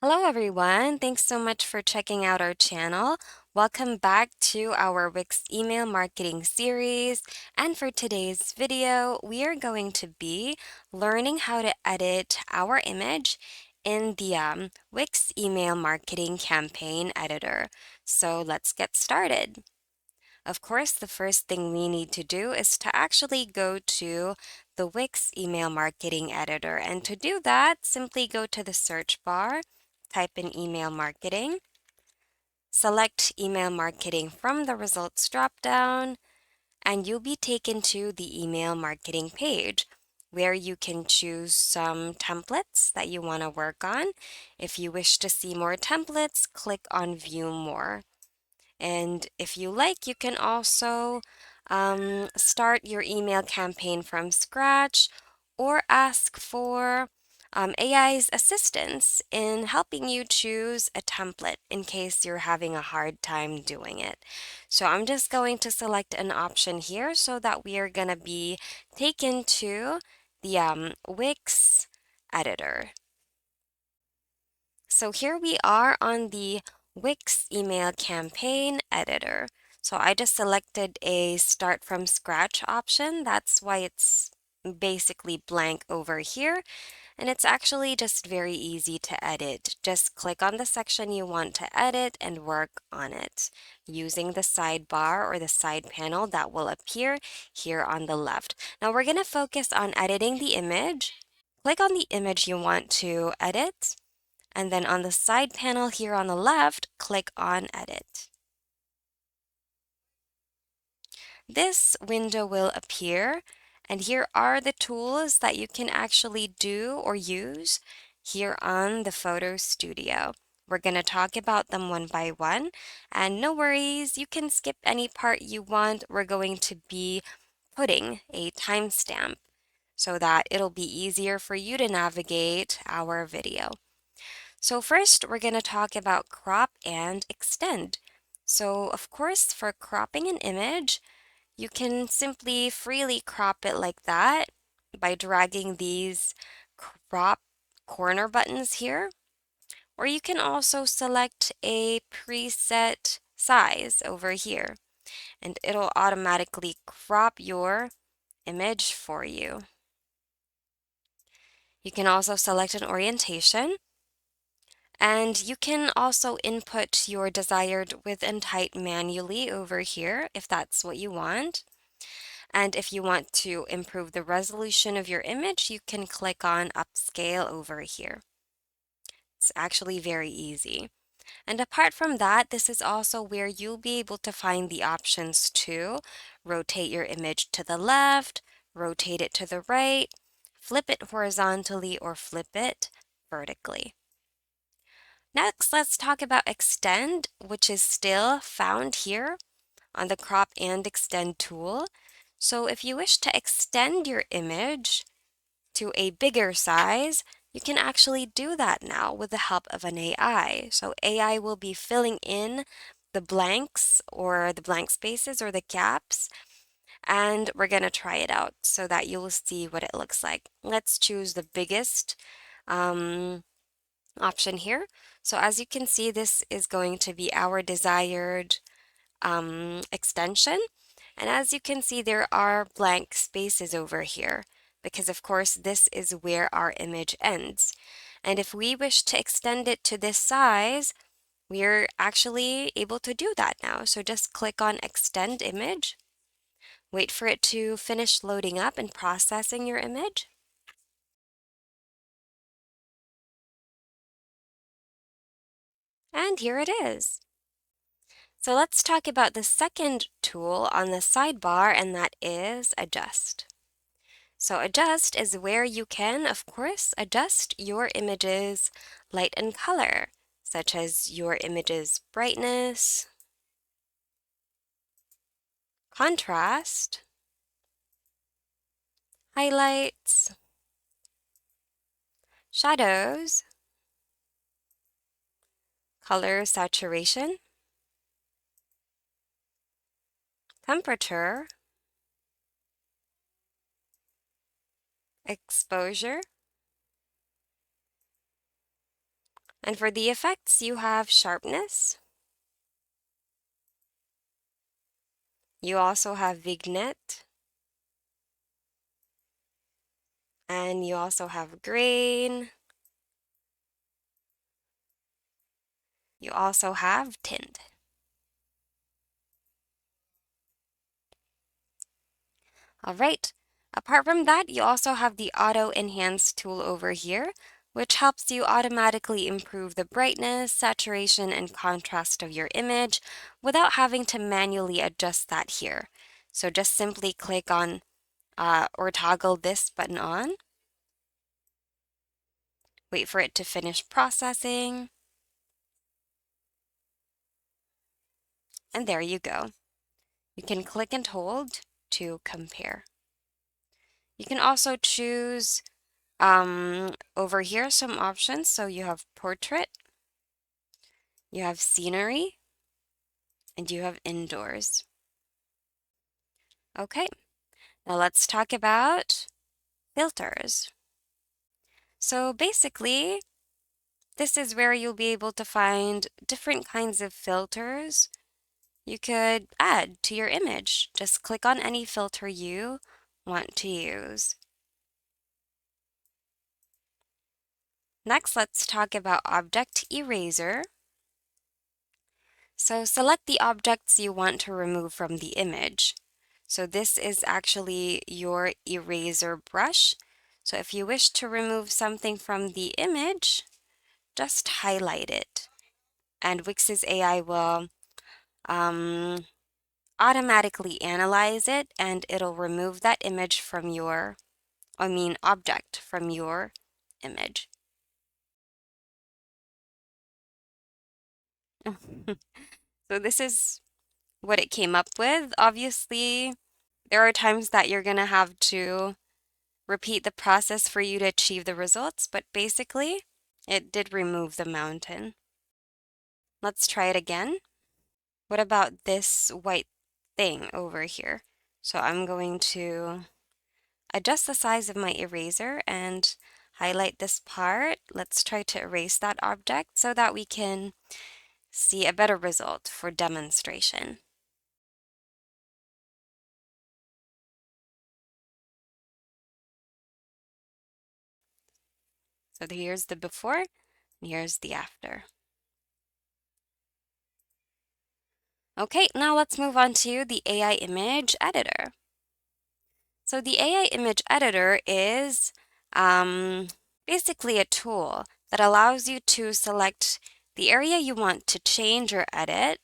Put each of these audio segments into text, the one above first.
Hello everyone, thanks so much for checking out our channel. Welcome back to our Wix email marketing series. And for today's video, we are going to be learning how to edit our image in the Wix email marketing campaign editor. So let's get started. Of course, the first thing we need to do is to actually go to the Wix email marketing editor. And to do that, simply go to the search bar, type in email marketing, select email marketing from the results dropdown, and you'll be taken to the email marketing page where you can choose some templates that you want to work on. If you wish to see more templates, click on view more. And if you like, you can also start your email campaign from scratch or ask for AI's assistance in helping you choose a template in case you're having a hard time doing it. So I'm just going to select an option here so that we are going to be taken to the Wix editor. So here we are on the Wix email campaign editor. So I just selected a start from scratch option. That's why it's basically blank over here. And it's actually just very easy to edit. Just click on the section you want to edit and work on it using the sidebar or the side panel that will appear here on the left. Now we're going to focus on editing the image. Click on the image you want to edit. And then on the side panel here on the left, click on Edit. This window will appear, and here are the tools that you can actually do or use here on the Photo Studio. We're going to talk about them one by one, and no worries, you can skip any part you want. We're going to be putting a timestamp so that it'll be easier for you to navigate our video. So first, we're going to talk about crop and extend. So of course, for cropping an image, you can simply freely crop it like that by dragging these crop corner buttons here. Or you can also select a preset size over here, and it'll automatically crop your image for you. You can also select an orientation. And you can also input your desired width and height manually over here if that's what you want. And if you want to improve the resolution of your image, you can click on Upscale over here. It's actually very easy. And apart from that, this is also where you'll be able to find the options to rotate your image to the left, rotate it to the right, flip it horizontally, or flip it vertically. Next, let's talk about extend, which is still found here on the crop and extend tool. So if you wish to extend your image to a bigger size, you can actually do that now with the help of an AI. So AI will be filling in the blanks or the blank spaces or the gaps, and we're going to try it out so that you'll see what it looks like. Let's choose the biggest option here. So as you can see, this is going to be our desired extension. And as you can see, there are blank spaces over here because of course this is where our image ends. And if we wish to extend it to this size, we're actually able to do that now. So just click on Extend Image, wait for it to finish loading up and processing your image. And here it is. So let's talk about the second tool on the sidebar, and that is Adjust. So Adjust is where you can, of course, adjust your image's light and color, such as your image's brightness, contrast, highlights, shadows, color saturation, temperature, exposure, And for the effects, you have sharpness. You also have vignette. And you also have grain. You also have tint. All right. Apart from that, you also have the Auto Enhance tool over here, which helps you automatically improve the brightness, saturation, and contrast of your image without having to manually adjust that here. So just simply click on or toggle this button on. Wait for it to finish processing. And there you go. You can click and hold to compare. You can also choose over here some options. So you have portrait, you have scenery, and you have indoors. Okay, now let's talk about filters. So basically, this is where you'll be able to find different kinds of filters you could add to your image. Just click on any filter you want to use. Next, let's talk about object eraser. So select the objects you want to remove from the image. So this is actually your eraser brush. So if you wish to remove something from the image, just highlight it. And Wix's AI will automatically analyze it and it'll remove that image from your, object from your image. So this is what it came up with. Obviously, there are times that you're going to have to repeat the process for you to achieve the results, but basically, it did remove the mountain. Let's try it again. What about this white thing over here? So I'm going to adjust the size of my eraser and highlight this part. Let's try to erase that object so that we can see a better result for demonstration. So here's the before, and here's the after. Okay, now let's move on to the AI image editor. So the AI image editor is basically a tool that allows you to select the area you want to change or edit,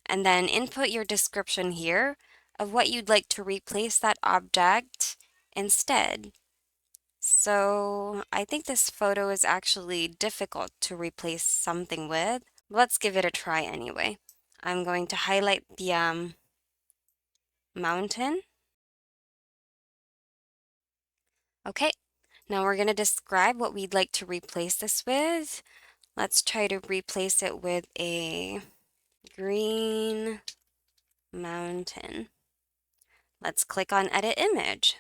and then input your description here of what you'd like to replace that object instead. So I think this photo is actually difficult to replace something with. Let's give it a try anyway. I'm going to highlight the mountain. Okay, now we're going to describe what we'd like to replace this with. Let's try to replace it with a green mountain. Let's click on Edit Image.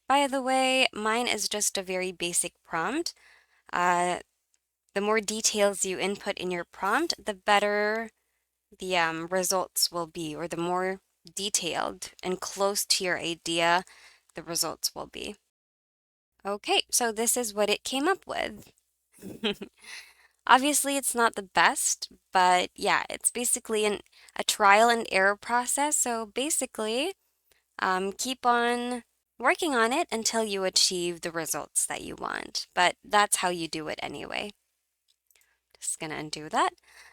By the way, mine is just a very basic prompt. The more details you input in your prompt, the better the results will be, or the more detailed and close to your idea the results will be. Okay, so this is what it came up with. Obviously, it's not the best, but yeah, it's basically a trial and error process. So basically, keep on working on it until you achieve the results that you want. But that's how you do it anyway. Just gonna undo that.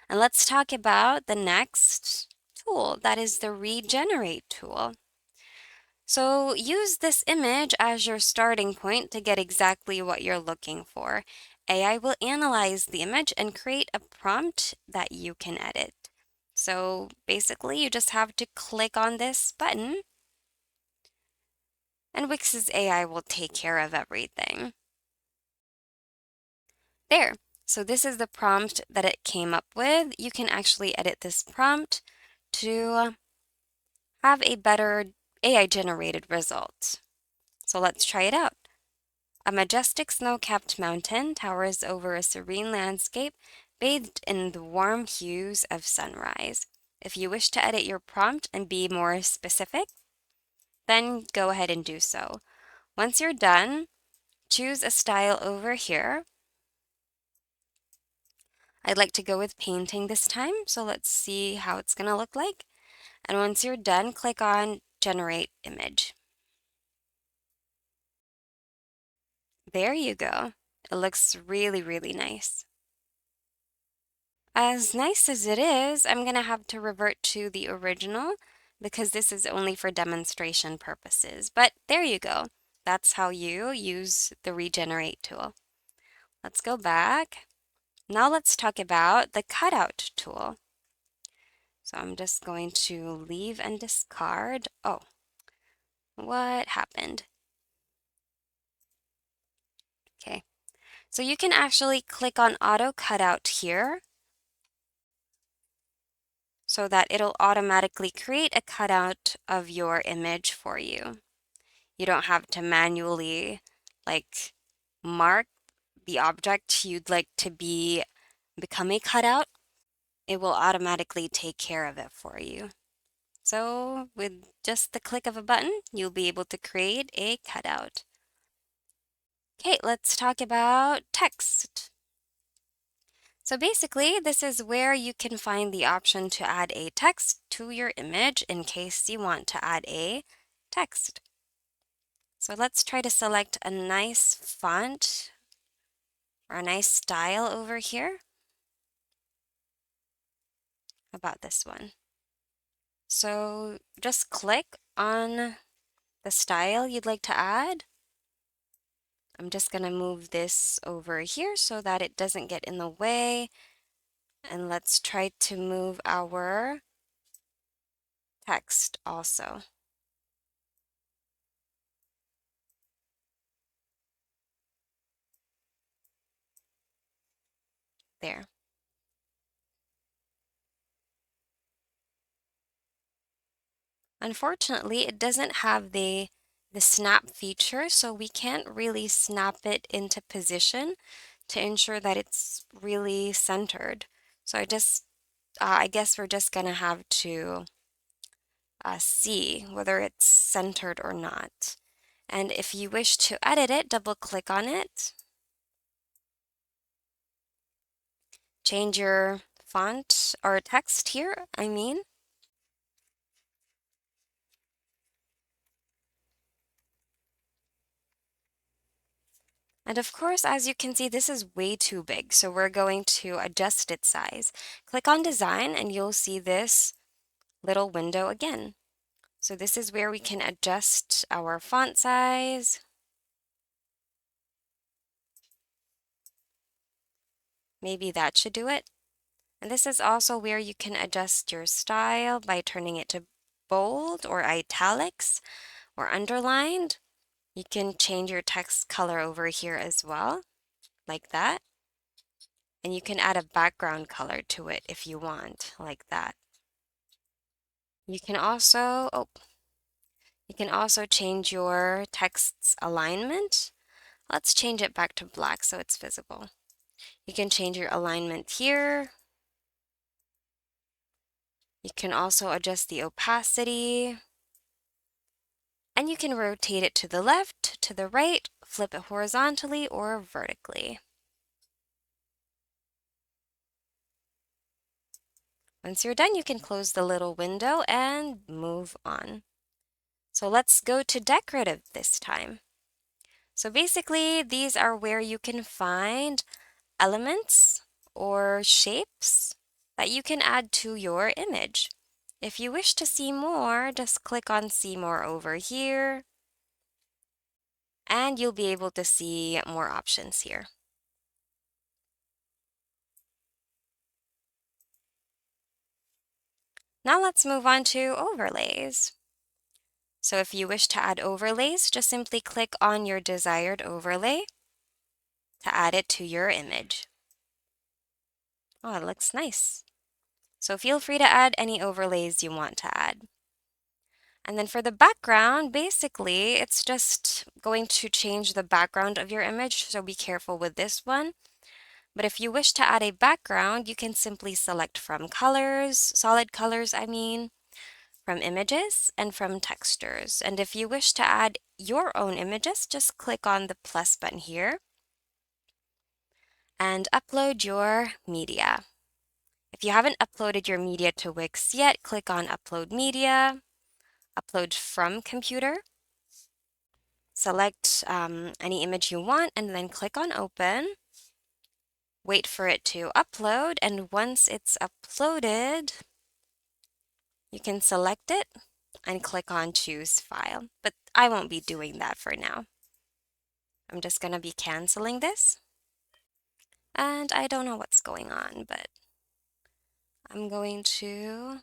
And let's talk about the next tool, that is the regenerate tool. So use this image as your starting point to get exactly what you're looking for. AI will analyze the image and create a prompt that you can edit. So basically, you just have to click on this button and Wix's AI will take care of everything. There. So this is the prompt that it came up with. You can actually edit this prompt to have a better AI-generated result. So let's try it out. A majestic snow-capped mountain towers over a serene landscape bathed in the warm hues of sunrise. If you wish to edit your prompt and be more specific, then go ahead and do so. Once you're done, choose a style over here. I'd like to go with painting this time, so let's see how it's going to look like. And once you're done, click on Generate Image. There you go. It looks really, really nice. As nice as it is, I'm going to have to revert to the original because this is only for demonstration purposes. But there you go. That's how you use the Regenerate tool. Let's go back. Now let's talk about the Cutout tool. So I'm just going to leave and discard. Oh, what happened? Okay, so you can actually click on Auto Cutout here so that it'll automatically create a cutout of your image for you. You don't have to manually mark the object you'd like to become a cutout. It will automatically take care of it for you. So with just the click of a button, you'll be able to create a cutout. Okay, let's talk about text. So basically, this is where you can find the option to add a text to your image in case you want to add a text. So let's try to select a nice font or a nice style over here. How about this one? So just click on the style you'd like to add. I'm just going to move this over here so that it doesn't get in the way. And let's try to move our text also. There. Unfortunately, it doesn't have the snap feature, so we can't really snap it into position to ensure that it's really centered. So I guess we're just gonna have to see whether it's centered or not. And if you wish to edit it, double click on it. Change your font or text here, I mean. And of course, as you can see, this is way too big, so we're going to adjust its size. Click on Design and you'll see this little window again. So this is where we can adjust our font size. Maybe that should do it. And this is also where you can adjust your style by turning it to bold or italics or underlined. You can change your text color over here as well, like that. And you can add a background color to it if you want, like that. You can also, change your text's alignment. Let's change it back to black so it's visible. You can change your alignment here. You can also adjust the opacity. And you can rotate it to the left, to the right, flip it horizontally or vertically. Once you're done, you can close the little window and move on. So let's go to decorative this time. So basically, these are where you can find elements or shapes that you can add to your image. If you wish to see more, just click on See More over here, and you'll be able to see more options here. Now let's move on to overlays. So if you wish to add overlays, just simply click on your desired overlay to add it to your image. Oh, it looks nice. So feel free to add any overlays you want to add. And then for the background, basically, it's just going to change the background of your image, so be careful with this one. But if you wish to add a background, you can simply select from colors, solid colors, I mean, from images, and from textures. And if you wish to add your own images, just click on the plus button here and upload your media. If you haven't uploaded your media to Wix yet, click on Upload Media, Upload from Computer, select any image you want, and then click on Open. Wait for it to upload, and once it's uploaded, you can select it and click on Choose File. But I won't be doing that for now. I'm just going to be canceling this. And I don't know what's going on, but I'm going to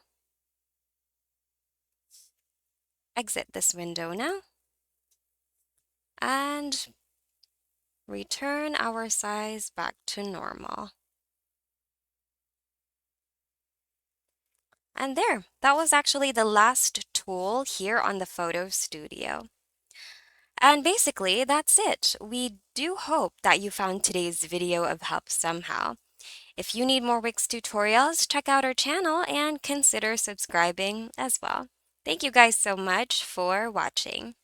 exit this window now and return our size back to normal. And there, that was actually the last tool here on the Photo Studio. And basically, that's it. We do hope that you found today's video of help somehow. If you need more Wix tutorials, check out our channel and consider subscribing as well. Thank you guys so much for watching.